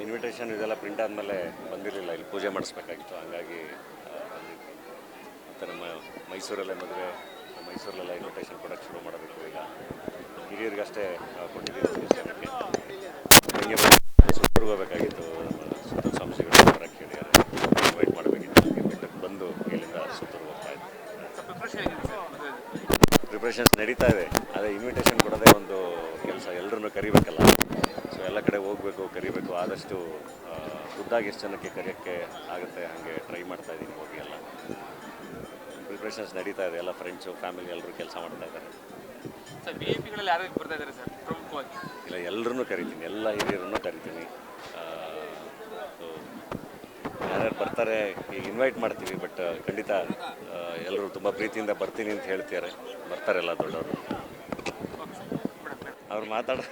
Invitation ಇದೆಲ್ಲ print ಆದಮೇಲೆ ಬಂದಿರಲಿಲ್ಲ, ಇಲ್ಲಿ ಪೂಜೆ ಮಾಡಿಸ್ಬೇಕಾಗಿತ್ತು, ಹಂಗಾಗಿ ಬಂದಿದ್ವಿ. ಮತ್ತು ನಮ್ಮ ಮೈಸೂರಲ್ಲೇ ಮದುವೆ, ಮೈಸೂರಲ್ಲೆಲ್ಲ ಇನ್ವಿಟೇಷನ್ ಕೊಡೋಕ್ಕೆ ಶುರು ಮಾಡಬೇಕು. ಈಗ ಹಿರಿಯರಿಗಷ್ಟೇ ಕೊಟ್ಟಿದ್ದೀವಿ ಜನಕ್ಕೆ. ಹಂಗೆ ಸುತ್ತೂರ್ಗೆ ಹೋಗಬೇಕಾಗಿತ್ತು, ನಮ್ಮ ಸುತ್ತೂರು ಸ್ವಾಮೀಜಿಗಳು ಬರೋಕ್ಕೆ ಹೇಳಿದ್ದಾರೆ, ಇನ್ವೈಟ್ ಮಾಡಬೇಕಿತ್ತು. ಹಂಗೆ ಬೆಟ್ಟಕ್ಕೆ ಬಂದು ಇಲ್ಲಿಂದ ಸುತ್ತೂರ್ಗೆ ಹೋಗ್ತಾ ಇದ್ದೆ. ಪ್ರಿಪ್ರೇಷನ್ಸ್ ನಡೀತಾ ಇದೆ. ಅದೇ ಇನ್ವಿಟೇಷನ್ ಕೊಡೋದೇ ಒಂದು ಕೆಲಸ, ಎಲ್ಲರನ್ನೂ ಕರಿಬೇಕಲ್ಲ. ಸೊ ಎಲ್ಲ ಕಡೆ ಹೋಗಬೇಕು, ಕರಿಬೇಕು. ಆದಷ್ಟು ಖುದ್ದಾಗಿ ಎಷ್ಟು ಜನಕ್ಕೆ ಕರೆಯೋಕ್ಕೆ ಆಗುತ್ತೆ ಹಾಗೆ ಟ್ರೈ ಮಾಡ್ತಾ ಇದ್ದೀನಿ. ಹೋಗಿ ಎಲ್ಲ ಪ್ರಿಪ್ರೇಷನ್ಸ್ ನಡೀತಾ ಇದೆ. ಎಲ್ಲ ಫ್ರೆಂಡ್ಸು, ಫ್ಯಾಮಿಲಿ ಎಲ್ಲರೂ ಕೆಲಸ ಮಾಡ್ತಾ ಇದ್ದಾರೆ. ಸರ್ ವಿ ಐ ಪಿಗಳಲ್ಲಿ ಯಾರು ಬರ್ತಾ ಇದ್ದಾರೆ ಸರ್ ಪ್ರಮುಖವಾಗಿ? ಇಲ್ಲ, ಎಲ್ಲರನ್ನೂ ಕರಿತೀನಿ, ಎಲ್ಲ ಹಿರಿಯರನ್ನು ಕರಿತೀನಿ. ಯಾರ್ಯಾರು ಬರ್ತಾರೆ ಈಗ ಇನ್ವೈಟ್ ಮಾಡ್ತೀವಿ, ಬಟ್ ಖಂಡಿತ ಎಲ್ಲರೂ ತುಂಬ ಪ್ರೀತಿಯಿಂದ ಬರ್ತೀನಿ ಅಂತ ಹೇಳ್ತಾರೆ. ಬರ್ತಾರೆಲ್ಲ ದೊಡ್ಡವರು. ಅವ್ರು ಮಾತಾಡೋ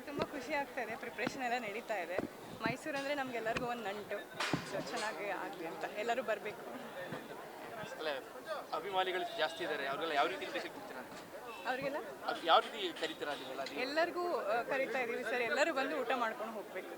ತುಂಬ ಖುಷಿ ಆಗ್ತಾ ಇದೆ. ಪ್ರಿಪ್ರೇಷನ್ ಎಲ್ಲ ನಡೀತಾ ಇದೆ. ಮೈಸೂರು ಅಂದರೆ ನಮಗೆಲ್ಲರಿಗೂ ಒಂದು ನಂಟು. ಸೊ ಚೆನ್ನಾಗಿ ಆಗಲಿ ಅಂತ ಎಲ್ಲರೂ ಬರಬೇಕು. ಅಭಿಮಾನಿಗಳು ಜಾಸ್ತಿ ಇದ್ದಾರೆ, ಅವ್ರಿಗೆಲ್ಲ ಯಾವ ರೀತಿ ಇನ್ವಿಟೇಷನ್ ಕೊಡ್ತೀರಾ? ಅವರಿಗೆಲ್ಲ ಯಾವ ರೀತಿ ಕರೀತೀರಾ? ಎಲ್ಲರಿಗೂ ಕರಿತಾ ಇದ್ದೀವಿ ಸರ್. ಎಲ್ಲರೂ ಬಂದು ಊಟ ಮಾಡ್ಕೊಂಡು ಹೋಗಬೇಕು.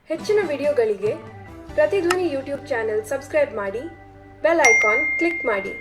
ಹೆಚ್ಚಿನ ವಿಡಿಯೋಗಳಿಗೆ ಪ್ರತಿಧ್ವನಿ ಯೂಟ್ಯೂಬ್ ಚಾನೆಲ್ ಸಬ್ಸ್ಕ್ರೈಬ್ ಮಾಡಿ, ಬೆಲ್ ಐಕಾನ್ ಕ್ಲಿಕ್ ಮಾಡಿ.